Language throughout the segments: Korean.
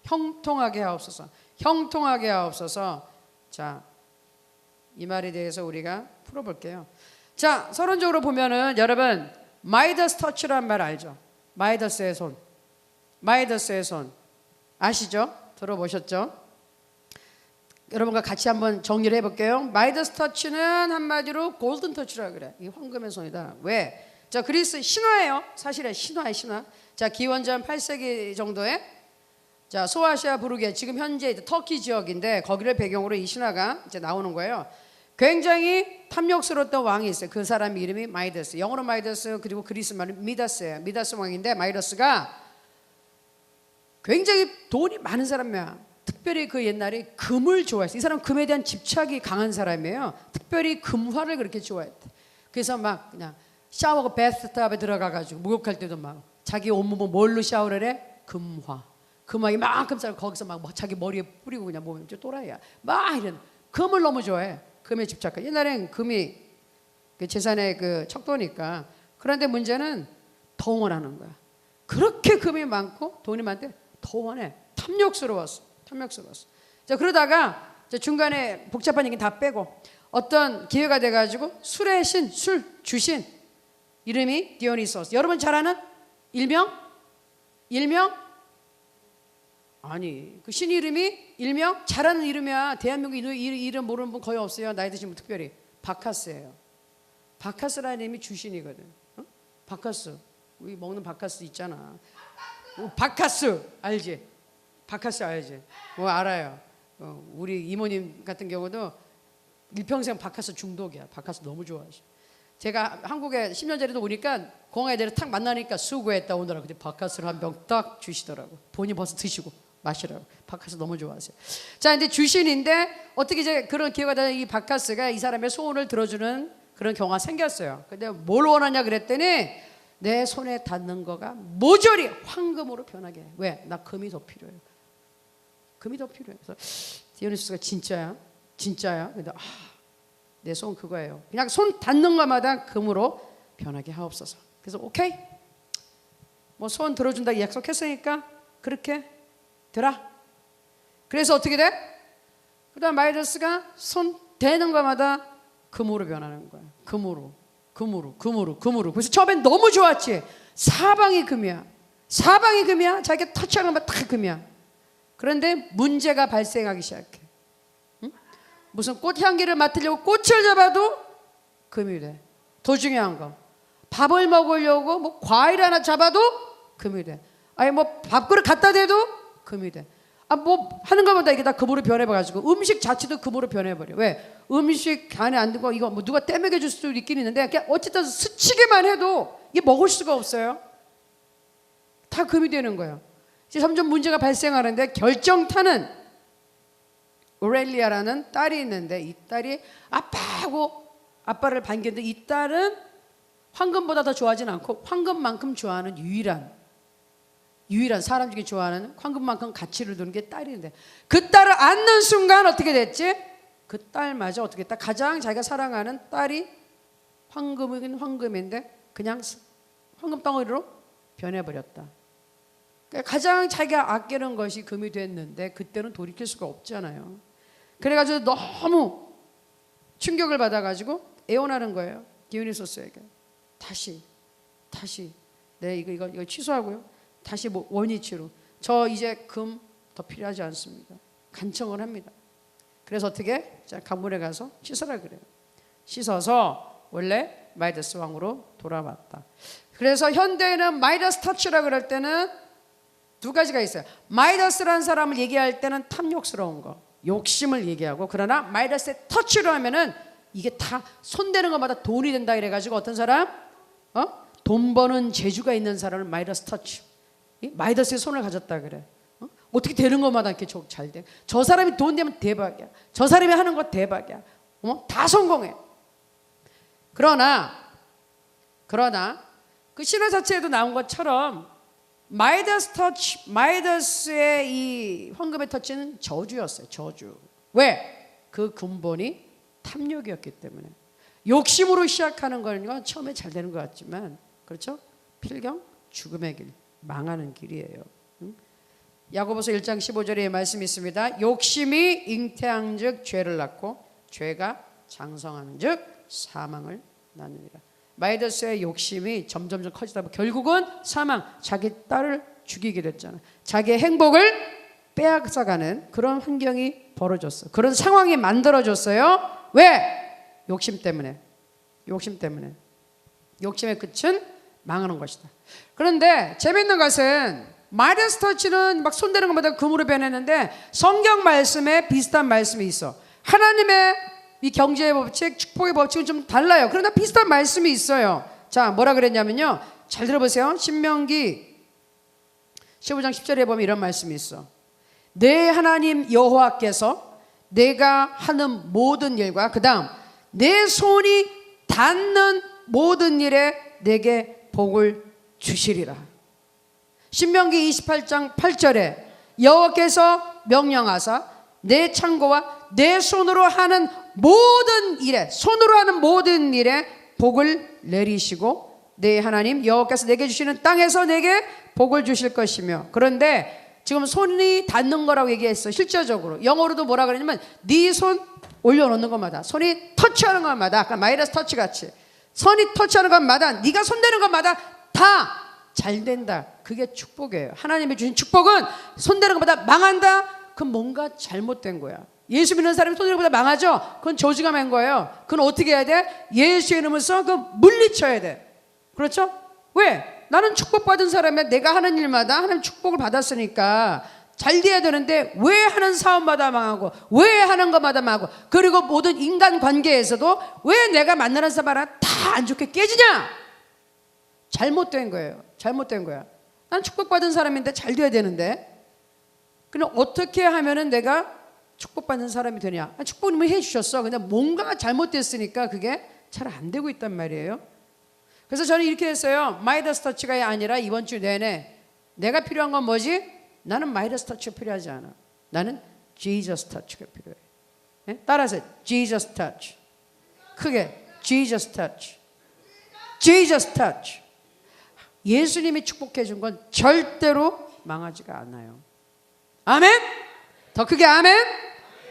형통하게 하옵소서. 형통하게 하옵소서. 자, 이 말에 대해서 우리가 풀어볼게요. 자, 서론적으로 보면은 여러분 마이더스 터치란 말 알죠? 마이더스의 손. 마이더스의 손 아시죠? 들어보셨죠? 여러분과 같이 한번 정리를 해볼게요. 마이더스 터치는 한마디로 골든 터치라 그래. 이 황금의 손이다. 왜? 자, 그리스 신화예요. 사실은 신화예요, 신화. 자, 기원전 8세기 정도에 자, 소아시아 부르게 지금 현재 터키 지역인데 거기를 배경으로 이 신화가 이제 나오는 거예요. 굉장히 탐욕스러웠던 왕이 있어요. 그 사람 이름이 마이더스. 영어로 마이더스 그리고 그리스 말은 미다스예요. 미다스 왕인데 마이더스가 굉장히 돈이 많은 사람이야. 특별히 그 옛날에 금을 좋아했어. 이 사람은 금에 대한 집착이 강한 사람이에요. 특별히 금화를 그렇게 좋아했대. 그래서 막 그냥 샤워하고 베스트탑에 들어가가지고 목욕할 때도 막 자기 온몸을 뭘로 샤워를 해? 금화. 금화 이만큼 쌓고 거기서 막 자기 머리에 뿌리고 그냥 몸에 또라이야. 막 이런 금을 너무 좋아해. 금에 집착해. 옛날엔 금이 그 재산의 그 척도니까. 그런데 문제는 더 원하는 거야. 그렇게 금이 많고 돈이 많대 더 원해. 탐욕스러웠어. 탐욕스러웠어. 자, 그러다가 중간에 복잡한 얘기 다 빼고 어떤 기회가 돼가지고 술의 신, 술 주신 이름이 디오니소스. 여러분 잘 아는 일명 아니 그 신 이름이 일명 잘하는 이름이야. 대한민국 이름 모르는 분 거의 없어요. 나이 드신 분 특별히. 바카스예요. 바카스라는 이름이 주신이거든. 어? 바카스. 우리 먹는 바카스 있잖아. 바카스 알지? 바카스 알지? 뭐 알아요. 우리 이모님 같은 경우도 일평생 바카스 중독이야. 바카스 너무 좋아하시. 제가 한국에 10년 전에도 오니까 공항에 내려 탁 만나니까 수고했다 오느라 근데 바카스를 한 병 딱 주시더라고. 본인 벌써 드시고 마시라고. 바카스 너무 좋아하세요. 자, 근데 주신인데 어떻게 이제 그런 기회가 되는 이 바카스가 이 사람의 소원을 들어주는 그런 경우가 생겼어요. 근데 뭘 원하냐 그랬더니 내 손에 닿는 거가 모조리 황금으로 변하게 해. 왜? 나 금이 더 필요해요. 금이 더 필요해. 그래서 디오니소스가 진짜야? 진짜야? 근데 내 손 그거예요. 그냥 손 닿는 것마다 금으로 변하게 하옵소서. 그래서 오케이. 뭐 소원 들어준다 약속했으니까 그렇게 되라. 그래서 어떻게 돼? 그다음 마이더스가 손 대는 것마다 금으로 변하는 거야. 금으로. 그래서 처음엔 너무 좋았지. 사방이 금이야. 사방이 금이야. 자기가 터치하는 것만 다 금이야. 그런데 문제가 발생하기 시작해. 응? 무슨 꽃향기를 맡으려고 꽃을 잡아도 금이 돼. 더 중요한 거. 밥을 먹으려고 뭐 과일 하나 잡아도 금이 돼. 아니 뭐 밥그릇 갖다 대도 금이 돼. 뭐 하는 것보다 이게 다 금으로 변해버가지고 음식 자체도 금으로 변해버려. 왜? 음식 안에 안 들고 이거 뭐 누가 떼먹여 줄 수도 있긴 있는데 그냥 어쨌든 스치기만 해도 이게 먹을 수가 없어요. 다 금이 되는 거예요. 이제 점점 문제가 발생하는데 결정타는 오렐리아라는 딸이 있는데 이 딸이 아빠하고 아빠를 반겼는데 이 딸은 황금보다 더 좋아하진 않고 황금만큼 좋아하는 유일한 사람 중에 좋아하는 황금만큼 가치를 두는 게 딸인데 그 딸을 안는 순간 어떻게 됐지? 그 딸마저 어떻게 했다? 가장 자기가 사랑하는 딸이 황금이긴 황금인데 그냥 황금 덩어리로 변해버렸다. 그러니까 가장 자기가 아끼는 것이 금이 됐는데 그때는 돌이킬 수가 없잖아요. 그래가지고 너무 충격을 받아가지고 애원하는 거예요. 디오니소스에게. 다시 네 이거 취소하고요. 다시 뭐 원위치로 저 이제 금 더 필요하지 않습니다. 간청을 합니다. 그래서 어떻게? 자, 강물에 가서 씻으라 그래요. 씻어서 원래 마이더스 왕으로 돌아왔다. 그래서 현대에는 마이더스 터치라 그럴 때는 두 가지가 있어요. 마이더스라는 사람을 얘기할 때는 탐욕스러운 거, 욕심을 얘기하고 그러나 마이더스의 터치로 하면은 이게 다 손대는 것마다 돈이 된다 이래가지고 어떤 사람? 돈 버는 재주가 있는 사람을 마이더스 터치. 마이더스의 손을 가졌다 그래. 어떻게 되는 것마다 이렇게 잘 돼. 저 사람이 돈 되면 대박이야. 저 사람이 하는 거 대박이야. 다 성공해. 그러나 그 신화 자체에도 나온 것처럼 마이더스의 이 황금의 터치는 저주였어요. 저주. 왜? 그 근본이 탐욕이었기 때문에. 욕심으로 시작하는 건 처음에 잘 되는 것 같지만 그렇죠? 필경 죽음의 길, 망하는 길이에요. 야고보서 1장 15절에 말씀이 있습니다. 욕심이 잉태한즉 죄를 낳고 죄가 장성한즉 사망을 낳느니라. 마이더스의 욕심이 점점 커지다 보면 결국은 사망, 자기 딸을 죽이게 됐잖아. 자기의 행복을 빼앗아가는 그런 환경이 벌어졌어. 그런 상황이 만들어졌어요. 왜? 욕심 때문에. 욕심 때문에. 욕심의 끝은 망하는 것이다. 그런데 재밌는 것은 마이더스 터치는 막 손대는 것마다 금으로 변했는데 성경 말씀에 비슷한 말씀이 있어. 하나님의 이 경제의 법칙, 축복의 법칙은 좀 달라요. 그러나 비슷한 말씀이 있어요. 자, 뭐라 그랬냐면요. 잘 들어보세요. 신명기 15장 10절에 보면 이런 말씀이 있어. 내 하나님 여호와께서 내가 하는 모든 일과 그 다음 내 손이 닿는 모든 일에 내게 복을 주시리라. 신명기 28장 8절에 여호와께서 명령하사 내 창고와 내 손으로 하는 모든 일에, 손으로 하는 모든 일에 복을 내리시고 내 하나님 여호와께서 내게 주시는 땅에서 내게 복을 주실 것이며. 그런데 지금 손이 닿는 거라고 얘기했어. 실제적으로 영어로도 뭐라 그러냐면 네 손 올려놓는 것마다, 손이 터치하는 것마다, 아까 마이더스 터치 같이 손이 터치하는 것마다, 네가 손대는 것마다 다 잘 된다. 그게 축복이에요. 하나님이 주신 축복은 손대는 것마다 망한다? 그건 뭔가 잘못된 거야. 예수 믿는 사람이 손대는 것보다 망하죠? 그건 저주가 만 거예요. 그건 어떻게 해야 돼? 예수의 이름을 써 그 물리쳐야 돼. 그렇죠? 왜? 나는 축복받은 사람이야. 내가 하는 일마다 하나님 축복을 받았으니까 잘 돼야 되는데 왜 하는 사업마다 망하고 왜 하는 것마다 망하고 그리고 모든 인간 관계에서도 왜 내가 만나는 사람마다 다 안 좋게 깨지냐? 잘못된 거예요. 잘못된 거야. 난 축복받은 사람인데 잘 돼야 되는데 그럼 어떻게 하면은 내가 축복받는 사람이 되냐? 축복님을 해주셨어. 근데 뭔가 잘못됐으니까 그게 잘 안 되고 있단 말이에요. 그래서 저는 이렇게 했어요. 마이더스 터치가 아니라 이번 주 내내 내가 필요한 건 뭐지? 나는 마이더스 터치가 필요하지 않아. 나는 지저스 터치가 필요해. 네? 따라서 지저스 터치. 크게 지저스 터치. 지저스 터치. 예수님이 축복해 준 건 절대로 망하지가 않아요. 아멘? 더 크게 아멘?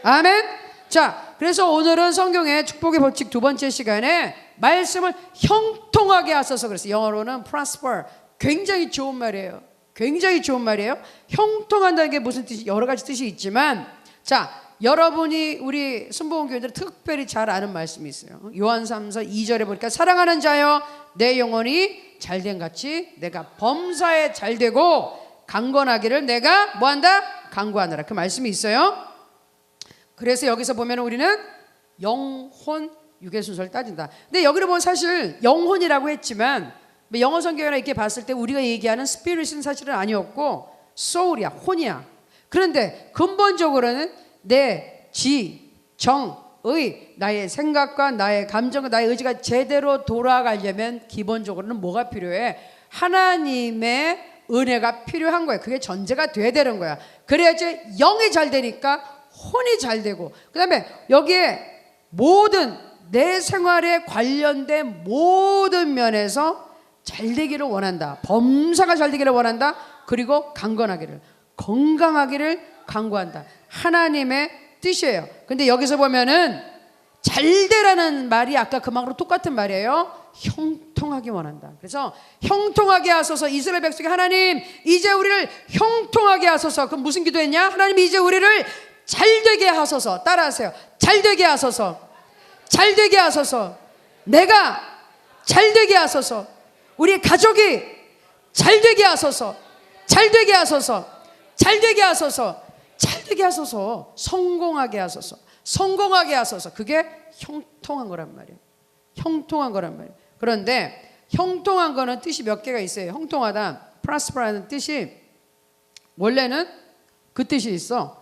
아멘? 자, 그래서 오늘은 성경의 축복의 법칙 두 번째 시간에 말씀을 형통하게 하셔서 그랬어요. 영어로는 prosper. 굉장히 좋은 말이에요. 굉장히 좋은 말이에요. 형통한다는 게 무슨 뜻이 여러 가지 뜻이 있지만 자, 여러분이 우리 순복음 교회들은 특별히 잘 아는 말씀이 있어요. 요한 3서 2절에 보니까 사랑하는 자여 내 영혼이 잘된 같이 내가 범사에 잘되고 강건하기를 내가 뭐한다? 강구하느라. 그 말씀이 있어요. 그래서 여기서 보면 우리는 영혼 유괴 순서를 따진다. 근데 여기를 보면 사실 영혼이라고 했지만 영어 성경이나 이렇게 봤을 때 우리가 얘기하는 스피릿은 사실은 아니었고 소울이야, 혼이야. 그런데 근본적으로는 내 지, 정, 의, 나의 생각과 나의 감정과 나의 의지가 제대로 돌아가려면 기본적으로는 뭐가 필요해? 하나님의 은혜가 필요한 거예요. 그게 전제가 돼야 되는 거야. 그래야지 영이 잘 되니까 혼이 잘 되고, 그 다음에 여기에 모든 내 생활에 관련된 모든 면에서 잘 되기를 원한다. 범사가 잘 되기를 원한다. 그리고 강건하기를, 건강하기를 강구한다. 하나님의 뜻이에요. 근데 여기서 보면은 잘 되라는 말이 아까 그 말로 똑같은 말이에요. 형통하게 원한다. 그래서 형통하게 하소서. 이스라엘 백성이 하나님 이제 우리를 형통하게 하소서. 그럼 무슨 기도했냐? 하나님 이제 우리를 잘되게 하소서. 따라하세요. 잘되게 하소서. 잘되게 하소서. 내가 잘되게 하소서. 우리 가족이 잘되게 하소서. 잘되게 하소서. 잘되게 하소서. 잘되게 하소서. 성공하게 하소서. 성공하게 하소서. 그게 형통한 거란 말이에요. 형통한 거란 말이에요. 그런데 형통한 거는 뜻이 몇 개가 있어요. 형통하다, prosper하는 뜻이 원래는 그 뜻이 있어.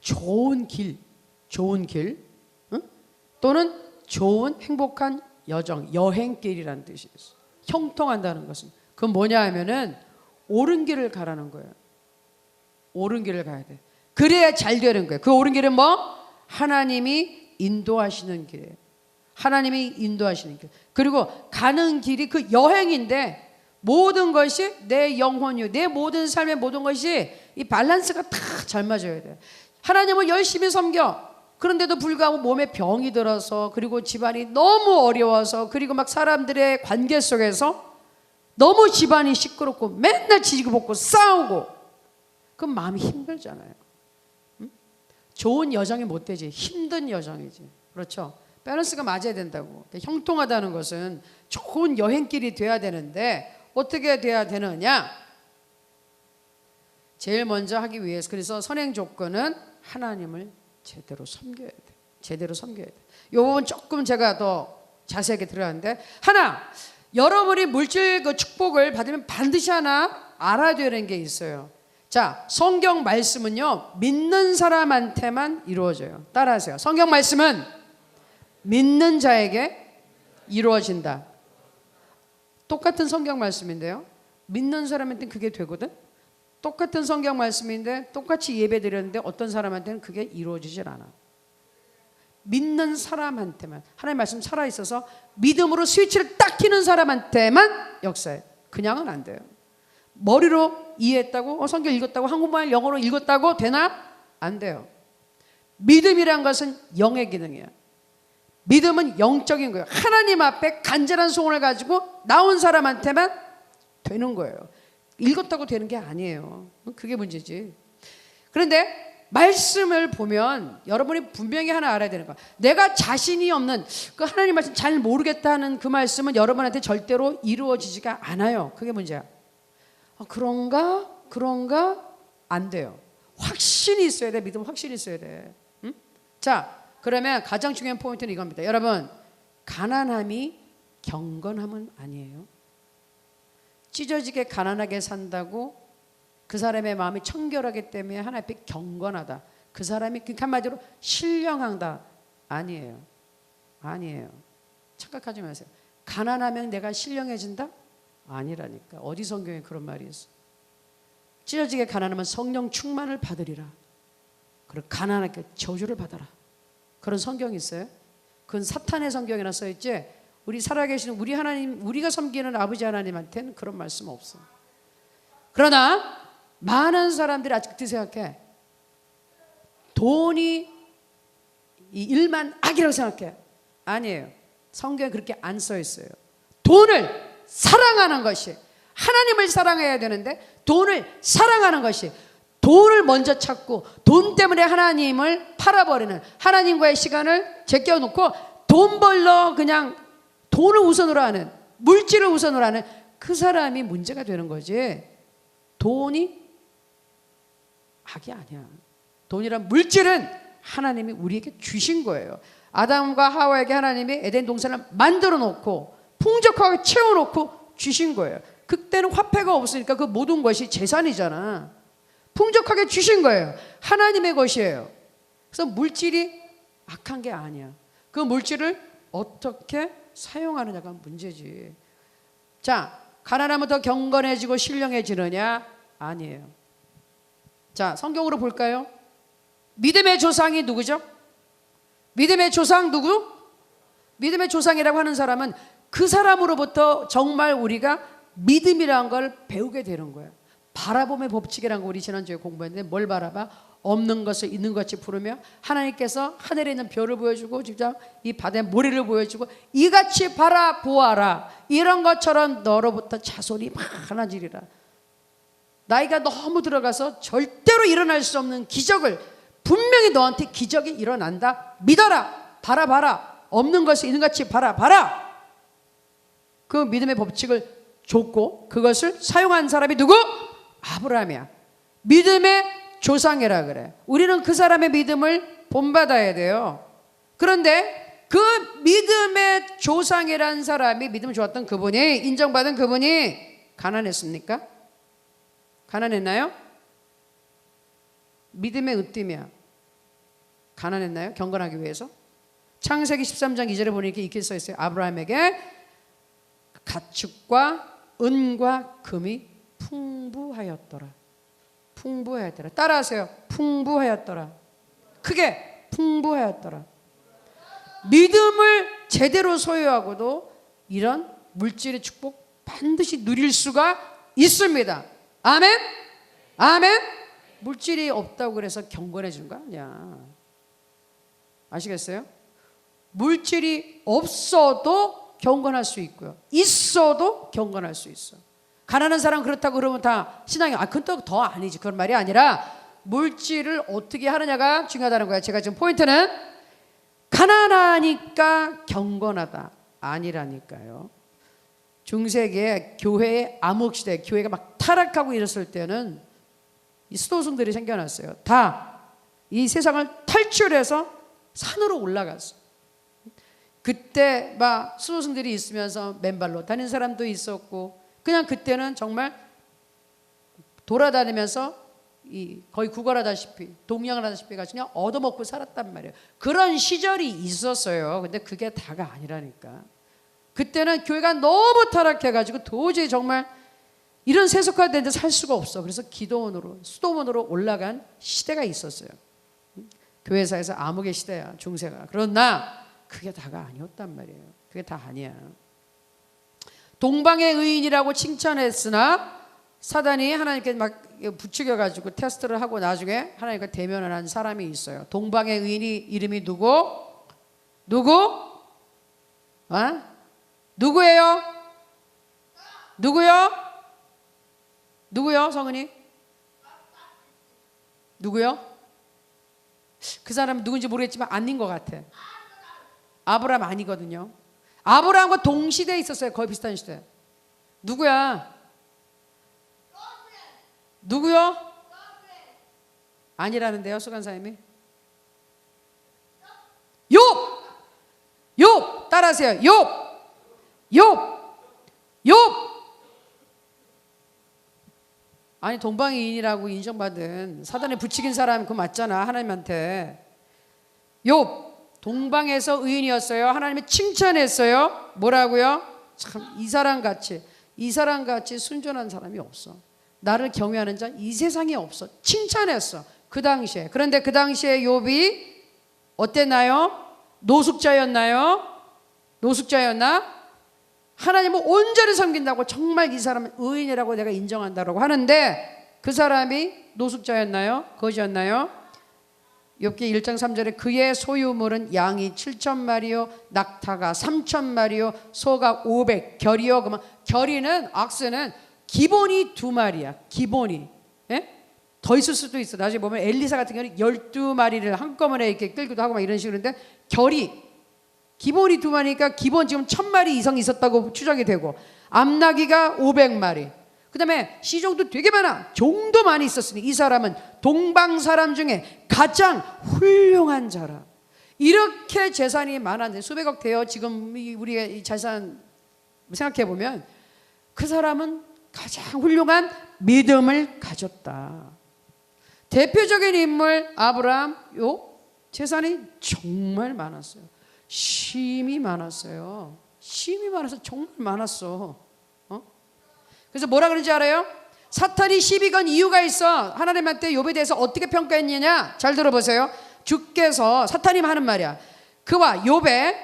좋은 길, 좋은 길, 응? 또는 좋은 행복한 여정, 여행길이라는 뜻이 있어. 형통한다는 것은 그건 뭐냐 하면은 옳은 길을 가라는 거예요. 옳은 길을 가야 돼. 그래야 잘 되는 거예요. 그 옳은 길은 뭐? 하나님이 인도하시는 길이에요. 하나님이 인도하시는 길. 그리고 가는 길이 그 여행인데 모든 것이 내 영혼이요, 내 모든 삶의 모든 것이 이 밸런스가 다 잘 맞아야 돼. 하나님을 열심히 섬겨. 그런데도 불구하고 몸에 병이 들어서, 그리고 집안이 너무 어려워서, 그리고 막 사람들의 관계 속에서 너무 집안이 시끄럽고 맨날 지지고 싸우고, 그럼 마음이 힘들잖아요. 응? 좋은 여정이 못 되지. 힘든 여정이지. 그렇죠? 밸런스가 맞아야 된다고. 형통하다는 것은 좋은 여행길이 돼야 되는데 어떻게 돼야 되느냐? 제일 먼저 하기 위해서, 그래서 선행 조건은 하나님을 제대로 섬겨야 돼. 제대로 섬겨야 돼. 이 부분 조금 제가 더 자세하게 들어가는데, 하나, 여러분이 물질 그 축복을 받으면 반드시 하나 알아야 되는 게 있어요. 자, 성경 말씀은요, 믿는 사람한테만 이루어져요. 따라하세요. 성경 말씀은 믿는 자에게 이루어진다. 똑같은 성경 말씀인데요, 믿는 사람한테는 그게 되거든. 똑같은 성경 말씀인데 똑같이 예배 드렸는데 어떤 사람한테는 그게 이루어지질 않아. 믿는 사람한테만, 하나님의 말씀 살아있어서 믿음으로 스위치를 딱 켜는 사람한테만 역사해. 그냥은 안 돼요. 머리로 이해했다고, 성경 읽었다고, 한국말 영어로 읽었다고 되나? 안 돼요. 믿음이란 것은 영의 기능이야. 믿음은 영적인 거예요. 하나님 앞에 간절한 소원을 가지고 나온 사람한테만 되는 거예요. 읽었다고 되는 게 아니에요. 그게 문제지. 그런데 말씀을 보면 여러분이 분명히 하나 알아야 되는 거야. 내가 자신이 없는, 그 하나님 말씀 잘 모르겠다는 그 말씀은 여러분한테 절대로 이루어지지가 않아요. 그게 문제야. 그런가? 안 돼요. 확신이 있어야 돼. 믿음 확신이 있어야 돼. 응? 자, 그러면 가장 중요한 포인트는 이겁니다. 여러분, 가난함이 경건함은 아니에요. 찢어지게 가난하게 산다고 그 사람의 마음이 청결하기 때문에 하나님 앞에 경건하다, 그 사람이 한마디로 신령하다, 아니에요. 아니에요. 착각하지 마세요. 가난하면 내가 신령해진다? 아니라니까. 어디 성경에 그런 말이 있어? 찢어지게 가난하면 성령 충만을 받으리라. 그리고 가난하게 저주를 받아라. 그런 성경이 있어요? 그건 사탄의 성경이나 써있지, 우리 살아계시는 우리 하나님, 우리가 섬기는 아버지 하나님한테는 그런 말씀 없어. 그러나 많은 사람들이 아직도 생각해. 돈이 이 일만 악이라고 생각해. 아니에요. 성경에 그렇게 안 써 있어요. 돈을 사랑하는 것이, 하나님을 사랑해야 되는데 돈을 사랑하는 것이, 돈을 먼저 찾고 돈 때문에 하나님을 팔아버리는, 하나님과의 시간을 제껴놓고 돈 벌러 그냥 돈을 우선으로 하는, 물질을 우선으로 하는 그 사람이 문제가 되는 거지. 돈이 악이 아니야. 돈이란 물질은 하나님이 우리에게 주신 거예요. 아담과 하와에게 하나님이 에덴 동산을 만들어 놓고 풍족하게 채워놓고 주신 거예요. 그때는 화폐가 없으니까 그 모든 것이 재산이잖아. 풍족하게 주신 거예요. 하나님의 것이에요. 그래서 물질이 악한 게 아니야. 그 물질을 어떻게 사용하느냐가 문제지. 자, 가난하면 더 경건해지고 신령해지느냐? 아니에요. 자, 성경으로 볼까요? 믿음의 조상이 누구죠? 믿음의 조상 누구? 믿음의 조상이라고 하는 사람은 그 사람으로부터 정말 우리가 믿음이라는 걸 배우게 되는 거예요. 바라봄의 법칙이라는 거 우리 지난주에 공부했는데, 뭘 바라봐? 없는 것을 있는 것 같이 부르며, 하나님께서 하늘에 있는 별을 보여주고 진짜 이 바다의 모래를 보여주고 이같이 바라보아라. 이런 것처럼 너로부터 자손이 많아지리라. 나이가 너무 들어가서 절대로 일어날 수 없는 기적을, 분명히 너한테 기적이 일어난다. 믿어라. 바라봐라. 없는 것을 있는 것 같이 바라봐라. 그 믿음의 법칙을 줬고 그것을 사용한 사람이 누구? 아브라함이야. 믿음의 조상이라 그래. 우리는 그 사람의 믿음을 본받아야 돼요. 그런데 그 믿음의 조상이란 사람이, 믿음을 좋았던 그분이, 인정받은 그분이 가난했습니까? 가난했나요? 믿음의 으뜸이야. 가난했나요? 경건하기 위해서? 창세기 13장 2절에 보니까 이렇게 써 있어요. 아브라함에게 가축과 은과 금이 풍부하였더라. 풍부하였더라. 따라하세요. 풍부하였더라. 크게 풍부하였더라. 믿음을 제대로 소유하고도 이런 물질의 축복 반드시 누릴 수가 있습니다. 아멘? 아멘? 물질이 없다고 그래서 경건해 주는 거 아니야. 아시겠어요? 물질이 없어도 경건할 수 있고요. 있어도 경건할 수 있어. 가난한 사람 그렇다고 그러면 다 신앙이 그건 더 아니지. 그런 말이 아니라 물질을 어떻게 하느냐가 중요하다는 거야. 제가 지금 포인트는 가난하니까 경건하다 아니라니까요. 중세기에 교회의 암흑시대, 교회가 막 타락하고 이랬을 때는 이 수도승들이 생겨났어요. 다 이 세상을 탈출해서 산으로 올라갔어. 그때 막 수도승들이 있으면서 맨발로 다니는 사람도 있었고, 그냥 그때는 정말 돌아다니면서 거의 구걸하다시피 동양을 하다시피 가지고 그냥 얻어먹고 살았단 말이에요. 그런 시절이 있었어요. 근데 그게 다가 아니라니까. 그때는 교회가 너무 타락해가지고 도저히 정말 이런 세속화된 데 살 수가 없어. 그래서 기도원으로, 수도원으로 올라간 시대가 있었어요. 교회사에서 암흑의 시대야, 중세가. 그러나 그게 다가 아니었단 말이에요. 그게 다 아니야. 동방의 의인이라고 칭찬했으나 사단이 하나님께 막 부추겨가지고 테스트를 하고 나중에 하나님과 대면을 한 사람이 있어요. 동방의 의인이 이름이 누구? 누구예요? 누구요? 성은이? 누구요? 그 사람은 누군지 모르겠지만 아닌 것 같아. 아브라함 아니거든요. 아브라함과 동시대에 있었어요. 거의 비슷한 시대. 누구요? 아니라는데요, 수간사님이. 욥! 따라하세요. 욥! 아니, 동방의인이라고 인정받은 사단에 부추긴 사람 그거 맞잖아, 하나님한테. 욥, 동방에서 의인이었어요. 하나님이 칭찬했어요. 뭐라고요? 참, 이 사람같이 순전한 사람이 없어. 나를 경외하는 자 이 세상에 없어. 칭찬했어, 그 당시에. 그런데 그 당시에 욥이 어땠나요? 노숙자였나? 하나님을 온전히 섬긴다고 정말 이 사람은 의인이라고 내가 인정한다고 하는데 그 사람이 노숙자였나요? 거지였나요? 욥기 1장 3절에 그의 소유물은 양이 7,000마리요 낙타가 3,000마리요 소가 500 결이요. 그러면 결이는 악스는 기본이 2마리야. 기본이. 예? 더 있을 수도 있어. 나중에 보면 엘리사 같은 경우는 12마리를 한꺼번에 이렇게 끌기도 하고 막 이런 식으로인데 결이 기본이 2마리니까 기본 지금 1,000마리 이상 있었다고 추정이 되고 암나기가 500마리. 그 다음에 시종도 되게 많아. 종도 많이 있었으니 이 사람은 동방 사람 중에 가장 훌륭한 자라. 이렇게 재산이 많았는데 수백억 돼요. 지금 우리의 재산 생각해 보면 그 사람은 가장 훌륭한 믿음을 가졌다. 대표적인 인물 아브라함, 욥, 재산이 정말 많았어요. 쉼이 많았어요. 쉼이 많아서 정말 많았어. 그래서 뭐라 그런지 알아요? 사탄이 시비 건 이유가 있어. 하나님한테 욥에 대해서 어떻게 평가했느냐? 잘 들어보세요. 주께서 사탄이 하는 말이야. 그와 욥과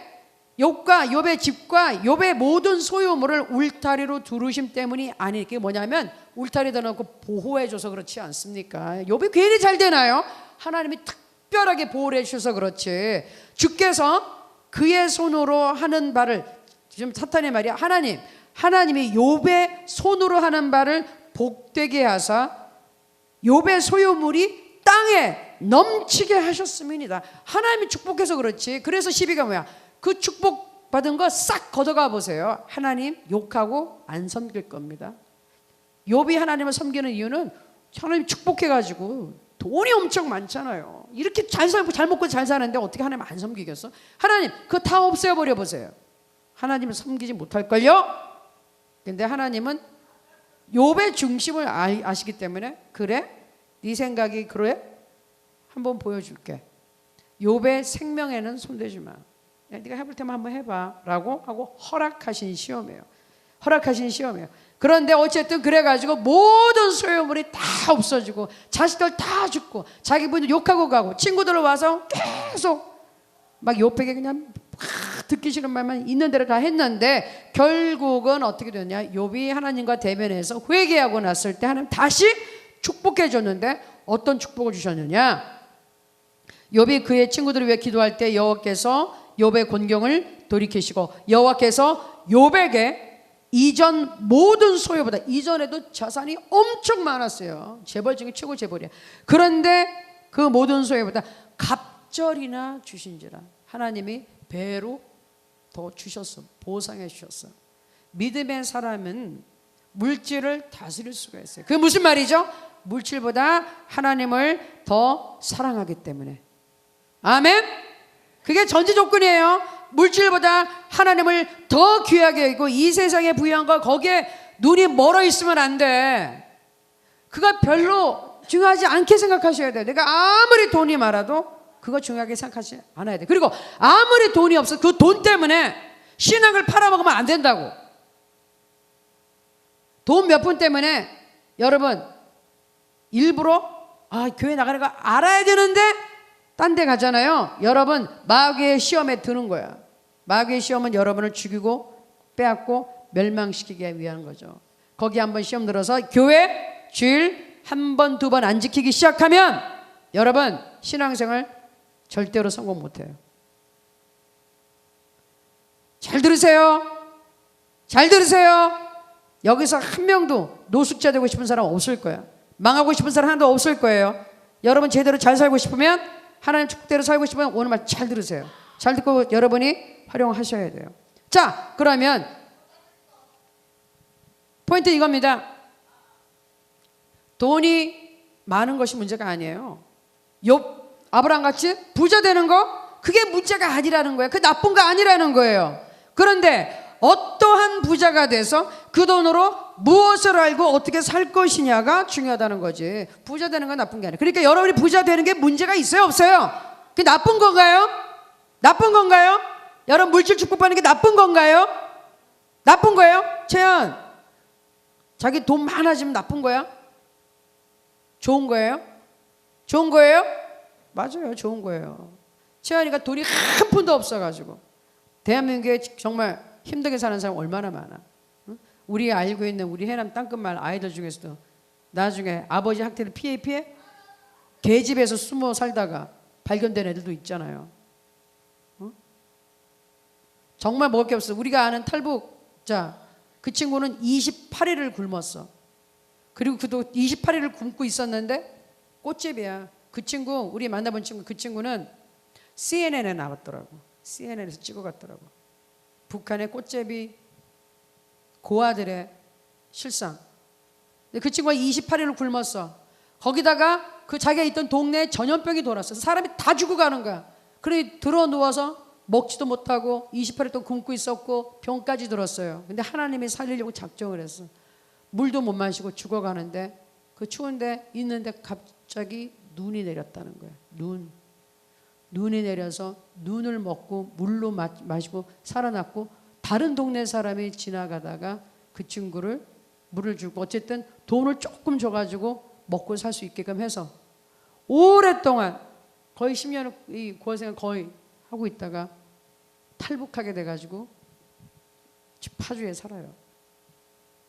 욥의 집과 욥의 모든 소유물을 울타리로 두르심 때문이 아니. 이게 뭐냐면 울타리에다 놓고 보호해줘서 그렇지 않습니까? 욥이 괜히 잘 되나요? 하나님이 특별하게 보호를 해주셔서 그렇지. 주께서 그의 손으로 하는 바를, 지금 사탄의 말이야. 하나님이 욥의 손으로 하는 바를 복되게 하사 욥의 소유물이 땅에 넘치게 하셨음이니이다. 하나님이 축복해서 그렇지. 그래서 시비가 뭐야? 그 축복 받은 거 싹 걷어가 보세요. 하나님 욕하고 안 섬길 겁니다. 욥이 하나님을 섬기는 이유는 하나님 축복해가지고 돈이 엄청 많잖아요. 이렇게 잘 살고 잘 먹고 잘 사는데 어떻게 하나님 안 섬기겠어? 하나님 그거 다 없애버려 보세요. 하나님을 섬기지 못할걸요? 근데 하나님은 욥의 중심을 아시기 때문에 그래? 네 생각이 그래? 한번 보여줄게. 욥의 생명에는 손대지 마. 야, 네가 해볼 테면 한번 해봐 라고 하고 허락하신 시험이에요. 그런데 어쨌든 그래가지고 모든 소유물이 다 없어지고 자식들 다 죽고 자기 부인들 욕하고 가고 친구들 와서 계속 막 욥에게 그냥 듣기 싫은 말만 있는 대로 다 했는데 결국은 어떻게 됐냐? 욥이 하나님과 대면해서 회개하고 났을 때 하나님 다시 축복해 줬는데 어떤 축복을 주셨느냐? 욥이 그의 친구들을 위해 기도할 때 여호와께서 욥의 곤경을 돌이키시고 여호와께서 욥에게 이전 모든 소유보다, 이전에도 자산이 엄청 많았어요. 재벌 중에 최고 재벌이야. 그런데 그 모든 소유보다 갑절이나 주신지라 하나님이 배로 더 주셨어. 보상해 주셨어. 믿음의 사람은 물질을 다스릴 수가 있어요. 그게 무슨 말이죠? 물질보다 하나님을 더 사랑하기 때문에. 아멘. 그게 전제 조건이에요. 물질보다 하나님을 더 귀하게 여기고 이 세상의 부유한 거 거기에 눈이 멀어 있으면 안 돼. 그가 별로 중요하지 않게 생각하셔야 돼. 내가 아무리 돈이 많아도 그거 중요하게 생각하지 않아야 돼. 그리고 아무리 돈이 없어 그 돈 때문에 신앙을 팔아먹으면 안 된다고. 돈 몇 푼 때문에 여러분 일부러 교회 나가는 거 알아야 되는데 딴 데 가잖아요. 여러분 마귀의 시험에 드는 거야. 마귀의 시험은 여러분을 죽이고 빼앗고 멸망시키기 위한 거죠. 거기 한번 시험 들어서 교회 주일 한 번, 두 번 안 지키기 시작하면 여러분 신앙생활 절대로 성공 못해요. 잘 들으세요. 잘 들으세요. 여기서 한 명도 노숙자 되고 싶은 사람 없을 거야. 망하고 싶은 사람 하나도 없을 거예요. 여러분 제대로 잘 살고 싶으면 하나님 축복대로 살고 싶으면 오늘 말 잘 들으세요. 잘 듣고 여러분이 활용하셔야 돼요. 자, 그러면 포인트 이겁니다. 돈이 많은 것이 문제가 아니에요. 욥, 아브라함 같이 부자 되는 거 그게 문제가 아니라는 거예요. 그 나쁜 거 아니라는 거예요. 그런데 어떠한 부자가 돼서 그 돈으로 무엇을 알고 어떻게 살 것이냐가 중요하다는 거지. 부자 되는 건 나쁜 게 아니에요. 그러니까 여러분이 부자 되는 게 문제가 있어요, 없어요? 그게 나쁜 건가요? 나쁜 건가요? 여러분 물질 축복받는 게 나쁜 건가요? 나쁜 거예요? 채연, 자기 돈 많아지면 나쁜 거야? 좋은 거예요? 좋은 거예요? 맞아요, 좋은 거예요. 채연이가 돈이 한 푼도 없어가지고 대한민국에 정말 힘들게 사는 사람 얼마나 많아. 응? 우리 알고 있는 우리 해남 땅끝마을 아이들 중에서도 나중에 아버지 학대를 피해 계집에서 숨어 살다가 발견된 애들도 있잖아요. 응? 정말 먹을 게 없어. 우리가 아는 탈북자 그 친구는 28일을 굶었어. 그리고 그도 28일을 굶고 있었는데 꽃집이야. 그 친구, 우리 만나본 친구, 그 친구는 CNN에 나왔더라고. CNN에서 찍어갔더라고. 북한의 꽃제비 고아들의 실상. 근데 그 친구가 28일을 굶었어. 거기다가 그 자기가 있던 동네에 전염병이 돌았어. 사람이 다 죽어가는 거야. 그래 들어 누워서 먹지도 못하고 28일 동안 굶고 있었고 병까지 들었어요. 근데 하나님이 살리려고 작정을 했어. 물도 못 마시고 죽어가는데 그 추운데 있는데 갑자기 눈이 내렸다는 거야. 눈이 내려서 눈을 먹고 물로 마시고 살아났고 다른 동네 사람이 지나가다가 그 친구를 물을 주고 어쨌든 돈을 조금 줘가지고 먹고 살 수 있게끔 해서 오랫동안 거의 10년을 이 고아생활 거의 하고 있다가 탈북하게 돼가지고 파주에 살아요.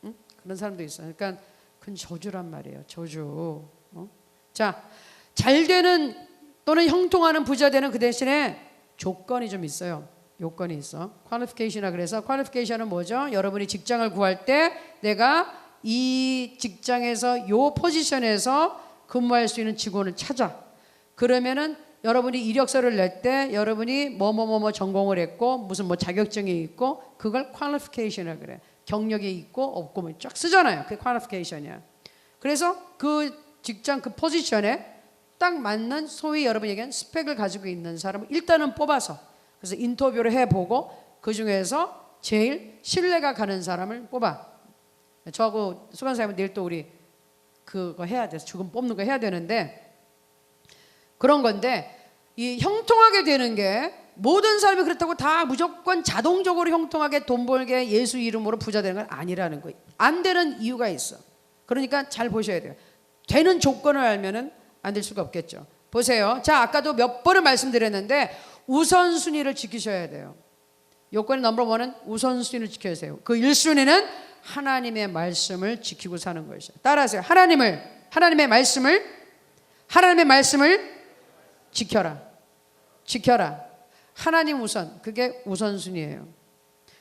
응? 그런 사람도 있어요. 그러니까 그건 저주란 말이에요. 저주. 자, 잘 되는 또는 형통하는 부자 되는 그 대신에 조건이 좀 있어요. 요건이 있어. 퀄리피케이션이라 그래서 퀄리피케이션은 뭐죠? 여러분이 직장을 구할 때 내가 이 직장에서 요 포지션에서 근무할 수 있는 직원을 찾아. 그러면은 여러분이 이력서를 낼 때 여러분이 뭐뭐뭐뭐 전공을 했고 무슨 뭐 자격증이 있고 그걸 퀄리피케이션이라 그래. 경력이 있고 없고 뭐 쫙 쓰잖아요. 그게 퀄리피케이션이야. 그래서 그 직장 그 포지션에 딱 맞는 소위 여러분이 얘기한 스펙을 가지고 있는 사람을 일단은 뽑아서 그래서 인터뷰를 해보고 그 중에서 제일 신뢰가 가는 사람을 뽑아. 저하고 수간사님은 내일 또 우리 그거 해야 돼서 죽음 뽑는 거 해야 되는데 그런 건데 이 형통하게 되는 게 모든 사람이 그렇다고 다 무조건 자동적으로 형통하게 돈 벌게 예수 이름으로 부자 되는 건 아니라는 거예요. 안 되는 이유가 있어. 그러니까 잘 보셔야 돼요. 되는 조건을 알면은 안 될 수가 없겠죠. 보세요. 자, 아까도 몇 번을 말씀드렸는데 우선순위를 지키셔야 돼요. 요건의 넘버원은 우선순위를 지켜야 돼요. 그 1순위는 하나님의 말씀을 지키고 사는 것이죠. 따라하세요. 하나님의 말씀을 지켜라. 하나님 우선, 그게 우선순위예요.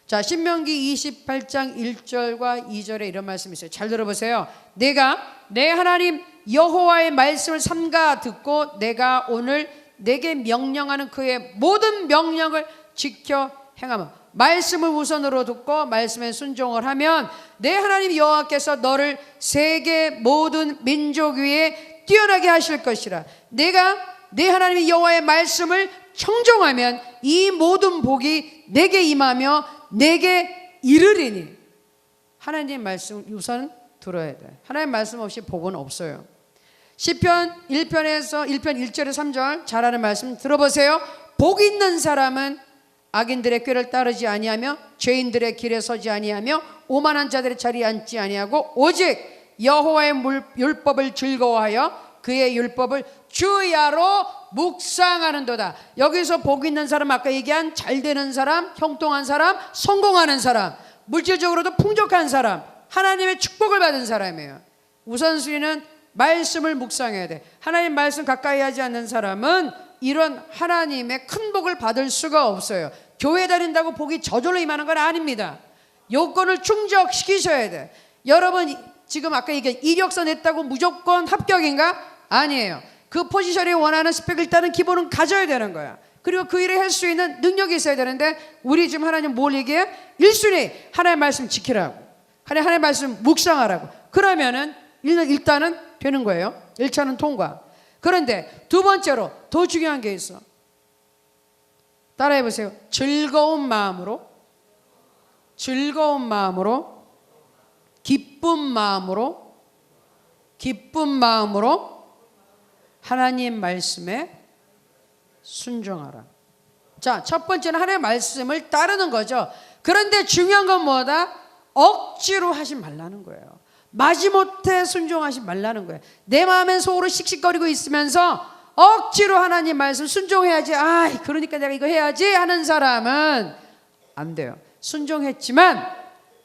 자, 신명기 28장 1절과 2절에 이런 말씀이 있어요. 잘 들어보세요. 내가 내 하나님 여호와의 말씀을 삼가 듣고 내가 오늘 내게 명령하는 그의 모든 명령을 지켜 행하며, 말씀을 우선으로 듣고 말씀에 순종을 하면 내 하나님 여호와께서 너를 세계 모든 민족 위에 뛰어나게 하실 것이라. 내가 내 하나님 여호와의 말씀을 청종하면 이 모든 복이 내게 임하며 내게 이르리니. 하나님의 말씀을 우선 들어야 돼. 하나님의 말씀 없이 복은 없어요. 시편 1편에서 1편 1절에 3절 잘 아는 말씀 들어보세요. 복 있는 사람은 악인들의 꾀를 따르지 아니하며 죄인들의 길에 서지 아니하며 오만한 자들의 자리에 앉지 아니하고 오직 여호와의 율법을 즐거워하여 그의 율법을 주야로 묵상하는도다. 여기서 복 있는 사람, 아까 얘기한 잘 되는 사람, 형통한 사람, 성공하는 사람, 물질적으로도 풍족한 사람, 하나님의 축복을 받은 사람이에요. 우선순위는 말씀을 묵상해야 돼. 하나님 말씀 가까이 하지 않는 사람은 이런 하나님의 큰 복을 받을 수가 없어요. 교회 다닌다고 복이 저절로 임하는 건 아닙니다. 요건을 충족시키셔야 돼. 여러분 지금 아까 얘기한 이력서 냈다고 무조건 합격인가? 아니에요. 그 포지션에 원하는 스펙을 일단은 기본은 가져야 되는 거야. 그리고 그 일을 할 수 있는 능력이 있어야 되는데, 우리 지금 하나님 뭘 얘기해? 1순위 하나님의 말씀 지키라고, 하나님의 말씀 묵상하라고. 그러면은 일단은 되는 거예요. 1차는 통과. 그런데 두 번째로 더 중요한 게 있어. 따라해 보세요. 즐거운 마음으로, 기쁜 마음으로 하나님 말씀에 순종하라. 자, 첫 번째는 하나님의 말씀을 따르는 거죠. 그런데 중요한 건 뭐다? 억지로 하지 말라는 거예요. 마지못해 순종하지 말라는 거예요. 내 마음엔 속으로 씩씩거리고 있으면서 억지로 하나님 말씀 순종해야지, 그러니까 내가 이거 해야지 하는 사람은 안 돼요. 순종했지만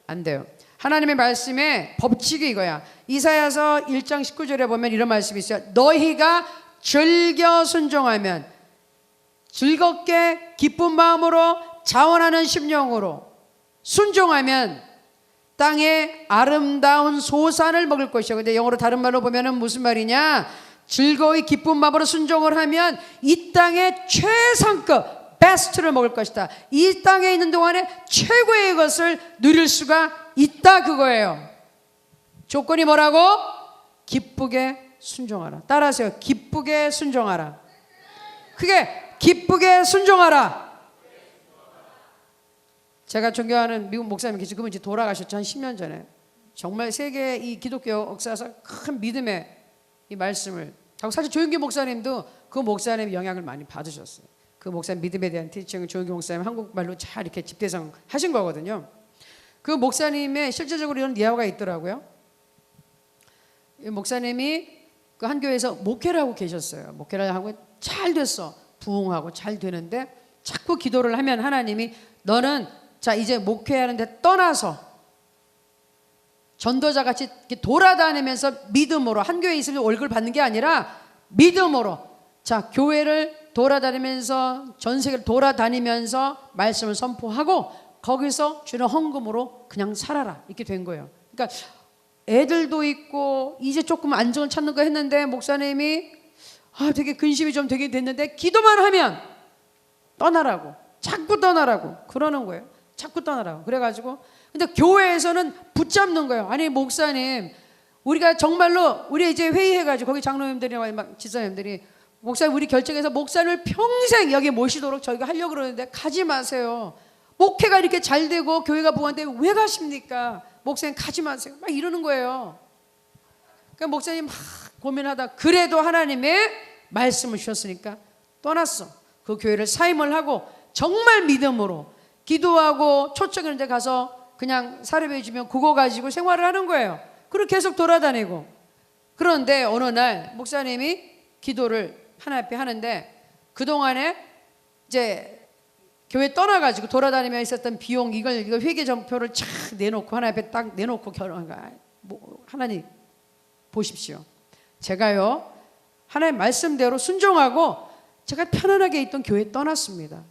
안 돼요. 하나님의 말씀의 법칙이 이거야. 이사야서 1장 19절에 보면 이런 말씀이 있어요. 너희가 즐겨 순종하면, 즐겁게 기쁜 마음으로 자원하는 심령으로 순종하면 땅에 아름다운 소산을 먹을 것이요. 근데 영어로 다른 말로 보면은 무슨 말이냐? 즐거이 기쁜 마음으로 순종을 하면 이 땅의 최상급 베스트를 먹을 것이다. 이 땅에 있는 동안에 최고의 것을 누릴 수가 있다, 그거예요. 조건이 뭐라고? 기쁘게 순종하라. 따라하세요. 기쁘게 순종하라. 그게 기쁘게 순종하라. 제가 존경하는 미국 목사님 계시고, 그분 이제 돌아가셨죠. 한 10년 전에. 정말 세계 이 기독교 역사에서 큰 믿음의 이 말씀을 하고, 사실 조용기 목사님도 그 목사님 영향을 많이 받으셨어요. 그 목사님 믿음에 대한 티칭을 조용기 목사님 한국말로 잘 이렇게 집대성 하신 거거든요. 그 목사님의 실제적으로 이런 예화가 있더라고요. 이 목사님이 그 한 교회에서 목회를 하고 계셨어요. 목회를 하고 잘 됐어. 부흥하고 잘 되는데 자꾸 기도를 하면 하나님이 너는 자 이제 목회하는데 떠나서 전도자 같이 돌아다니면서 믿음으로, 한 교회에 있으면 월급을 받는 게 아니라 믿음으로 자 교회를 돌아다니면서, 전 세계를 돌아다니면서 말씀을 선포하고 거기서 주는 헌금으로 그냥 살아라, 이렇게 된 거예요. 그러니까 애들도 있고 이제 조금 안정을 찾는 거 했는데 목사님이 되게 근심이 좀 되게 됐는데 기도만 하면 떠나라고, 자꾸 떠나라고 그러는 거예요. 자꾸 떠나라고. 그래가지고 근데 교회에서는 붙잡는 거예요. 아니 목사님, 우리가 정말로 우리 이제 회의해가지고 거기 장로님들이나 막 지사님들이 목사님 우리 결정해서 목사님을 평생 여기 모시도록 저희가 하려고 그러는데 가지 마세요. 목회가 이렇게 잘 되고 교회가 부흥한데 왜 가십니까? 목사님 가지 마세요. 막 이러는 거예요. 그러니까 목사님 막 고민하다 그래도 하나님의 말씀을 주셨으니까 떠났어. 그 교회를 사임을 하고 정말 믿음으로 기도하고 초청하는 데 가서 그냥 사례배 주면 그거 가지고 생활을 하는 거예요. 그리고 계속 돌아다니고. 그런데 어느 날 목사님이 기도를 하나 앞에 하는데 그동안에 이제 교회 떠나가지고 돌아다니며 있었던 비용 이걸 회계점표를 쫙 내놓고 하나님 앞에 딱 내놓고 결혼한 거야. 하나님 보십시오. 제가요 하나님 말씀대로 순종하고 제가 편안하게 있던 교회 떠났습니다.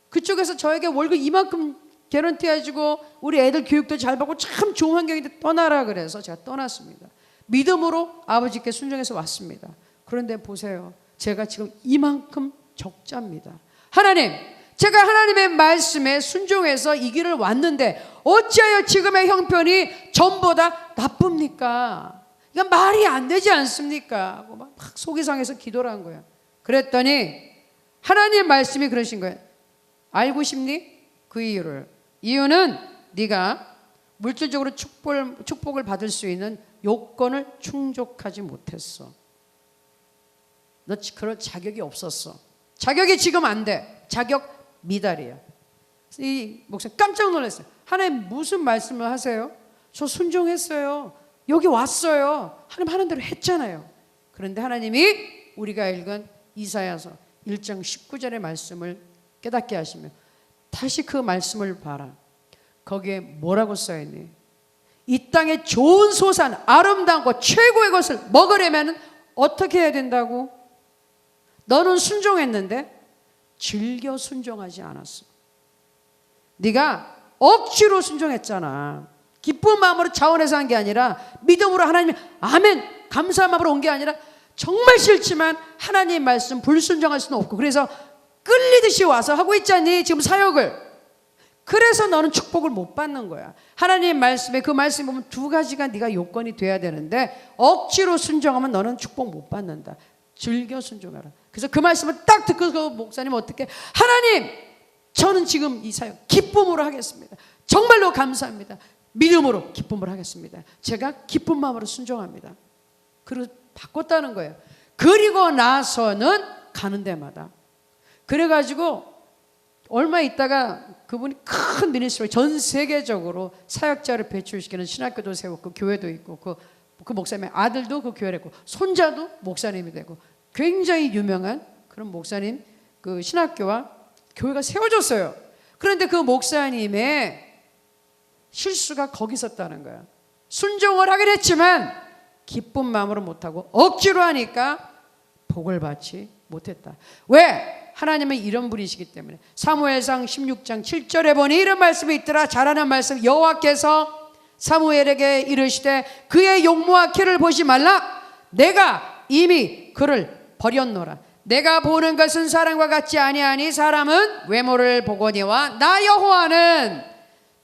그쪽에서 저에게 월급 이만큼 개런티 해주고 우리 애들 교육도 잘 받고 참 좋은 환경인데 떠나라 그래서 제가 떠났습니다. 믿음으로 아버지께 순종해서 왔습니다. 그런데 보세요. 제가 지금 이만큼 적자입니다. 하나님, 제가 하나님의 말씀에 순종해서 이 길을 왔는데 어찌하여 지금의 형편이 전보다 나쁩니까? 이건 말이 안 되지 않습니까? 하고 막 속이 상해서 기도를 한 거예요. 그랬더니 하나님의 말씀이 그러신 거예요. 알고 싶니? 그 이유는 네가 물질적으로 축복을 받을 수 있는 요건을 충족하지 못했어. 너 그럴 자격이 없었어. 자격이 지금 안 돼. 자격 미달이야. 이 목사님 깜짝 놀랐어요. 하나님 무슨 말씀을 하세요? 저 순종했어요. 여기 왔어요. 하나님 하는 대로 했잖아요. 그런데 하나님이 우리가 읽은 이사야서 1장 19절의 말씀을 깨닫게 하시며 다시 그 말씀을 봐라. 거기에 뭐라고 써있니? 이 땅의 좋은 소산 아름다운 것 최고의 것을 먹으려면 어떻게 해야 된다고? 너는 순종했는데 즐겨 순종하지 않았어. 네가 억지로 순종했잖아. 기쁜 마음으로 자원해서 한 게 아니라 믿음으로 하나님 아멘 감사한 마음으로 온 게 아니라 정말 싫지만 하나님 말씀 불순종할 수는 없고 그래서 끌리듯이 와서 하고 있잖니 지금 사역을. 그래서 너는 축복을 못 받는 거야. 하나님 말씀에 그 말씀 보면 두 가지가 네가 요건이 돼야 되는데 억지로 순종하면 너는 축복 못 받는다. 즐겨 순종하라. 그래서 그 말씀을 딱 듣고 그 목사님 어떻게 하나님 저는 지금 이 사역 기쁨으로 하겠습니다. 정말로 감사합니다. 믿음으로 기쁨으로 하겠습니다. 제가 기쁜 마음으로 순종합니다. 그리고 바꿨다는 거예요. 그리고 나서는 가는 데마다 그래가지고 얼마 있다가 그분이 큰 미니스트리 전 세계적으로 사역자를 배출시키는 신학교도 세웠고 교회도 있고 그 목사님의 아들도 그 교회를 했고 손자도 목사님이 되고 굉장히 유명한 그런 목사님 그 신학교와 교회가 세워졌어요. 그런데 그 목사님의 실수가 거기 있었다는 거야. 순종을 하긴 했지만 기쁜 마음으로 못하고 억지로 하니까 복을 받지 못했다. 왜? 하나님은 이런 분이시기 때문에. 사무엘상 16장 7절에 보니 이런 말씀이 있더라. 잘하는 말씀. 여호와께서 사무엘에게 이르시되 그의 용모와 키를 보지 말라. 내가 이미 그를 버렸노라. 내가 보는 것은 사람과 같지 아니하니 사람은 외모를 보거니와 나 여호와는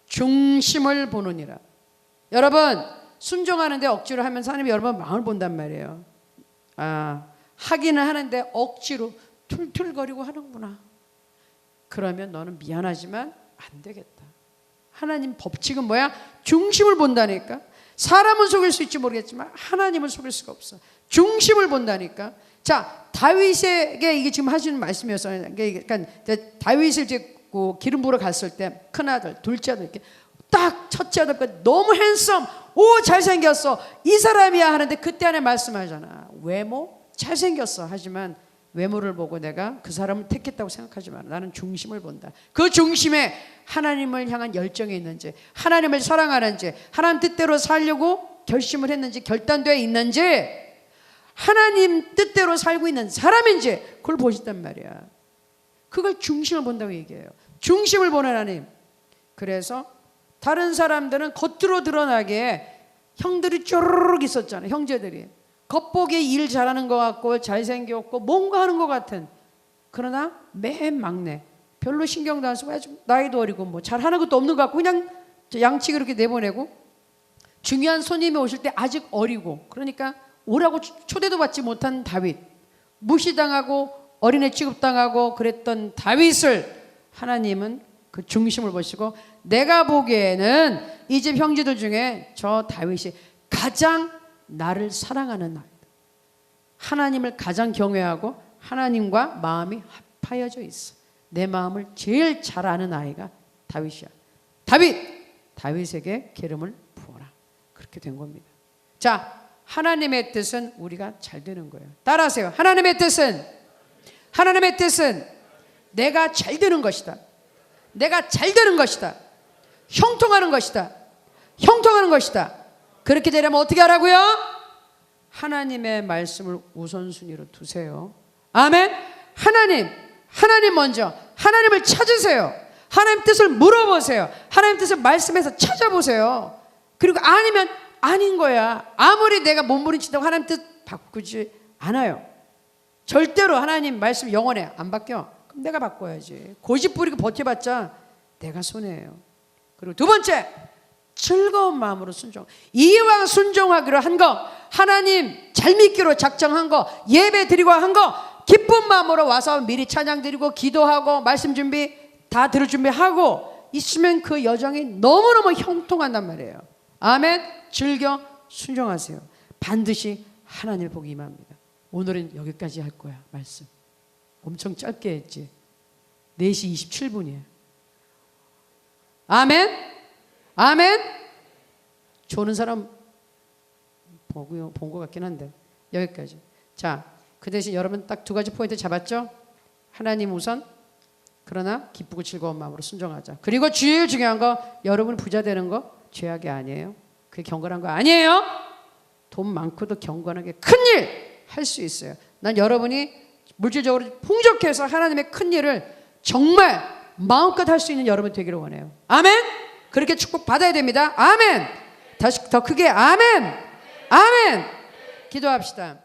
중심을 보느니라. 여러분 순종하는데 억지로 하면 하나님이 여러분 마음을 본단 말이에요. 하기는 하는데 억지로 툴툴거리고 하는구나. 그러면 너는 미안하지만 안 되겠다. 하나님 법칙은 뭐야? 중심을 본다니까. 사람은 속일 수 있지 모르겠지만 하나님은 속일 수가 없어. 중심을 본다니까. 자, 다윗에게 이게 지금 하시는 말씀이었어요. 그러니까 다윗을 이제 기름 부으러 갔을 때 큰아들, 둘째 아들 이렇게 딱 첫째 아들 너무 핸섬, 오 잘생겼어, 이 사람이야 하는데 그때 안에 말씀하잖아. 외모 잘생겼어 하지만 외모를 보고 내가 그 사람을 택했다고 생각하지 마라. 나는 중심을 본다. 그 중심에 하나님을 향한 열정이 있는지, 하나님을 사랑하는지, 하나님 뜻대로 살려고 결심을 했는지, 결단되어 있는지, 하나님 뜻대로 살고 있는 사람인지 그걸 보신단 말이야. 그걸 중심을 본다고 얘기해요. 중심을 보는 하나님. 그래서 다른 사람들은 겉으로 드러나게 형들이 쪼르륵 있었잖아요. 형제들이 겉보기에 일 잘하는 것 같고 잘생겼고 뭔가 하는 것 같은, 그러나 맨 막내, 별로 신경도 안 쓰고 나이도 어리고 뭐 잘하는 것도 없는 것 같고 그냥 양치기 이렇게 내보내고, 중요한 손님이 오실 때 아직 어리고 그러니까 오라고 초대도 받지 못한 다윗, 무시당하고 어린애 취급당하고 그랬던 다윗을 하나님은 그 중심을 보시고 내가 보기에는 이 집 형제들 중에 저 다윗이 가장 나를 사랑하는 아이다. 하나님을 가장 경외하고 하나님과 마음이 합하여져 있어. 내 마음을 제일 잘 아는 아이가 다윗이야. 다윗에게 기름을 부어라. 그렇게 된 겁니다. 자, 하나님의 뜻은 우리가 잘 되는 거예요. 따라하세요. 하나님의 뜻은 내가 잘 되는 것이다. 내가 잘 되는 것이다. 형통하는 것이다. 형통하는 것이다. 그렇게 되려면 어떻게 하라고요? 하나님의 말씀을 우선순위로 두세요. 아멘. 하나님 먼저 하나님을 찾으세요. 하나님 뜻을 물어보세요. 하나님 뜻을 말씀에서 찾아보세요. 그리고 아니면 아닌 거야. 아무리 내가 몸부림친다고 하나님 뜻 바꾸지 않아요. 절대로 하나님 말씀 영원해 안 바뀌어. 그럼 내가 바꿔야지. 고집 부리고 버텨봤자 내가 손해예요. 그리고 두 번째, 즐거운 마음으로 순종. 이왕 순종하기로 한 거, 하나님 잘 믿기로 작정한 거, 예배 드리고 한 거, 기쁜 마음으로 와서 미리 찬양 드리고 기도하고 말씀 준비 다 들을 준비하고 있으면 그 여정이 너무너무 형통한단 말이에요. 아멘. 즐겨 순종하세요. 반드시 하나님의 복이 임합니다. 오늘은 여기까지 할 거야. 말씀 엄청 짧게 했지. 4시 27분이에요 아멘. 아멘. 조는 사람 본 것 같긴 한데 여기까지. 자, 그 대신 여러분 딱 두 가지 포인트 잡았죠? 하나님 우선, 그러나 기쁘고 즐거운 마음으로 순종하자. 그리고 제일 중요한 거, 여러분 부자 되는 거 죄악이 아니에요. 그게 경건한 거 아니에요. 돈 많고도 경건하게 큰일 할 수 있어요. 난 여러분이 물질적으로 풍족해서 하나님의 큰 일을 정말 마음껏 할 수 있는 여러분 되기를 원해요. 아멘. 그렇게 축복 받아야 됩니다. 아멘. 다시 더 크게 아멘. 아멘. 기도합시다.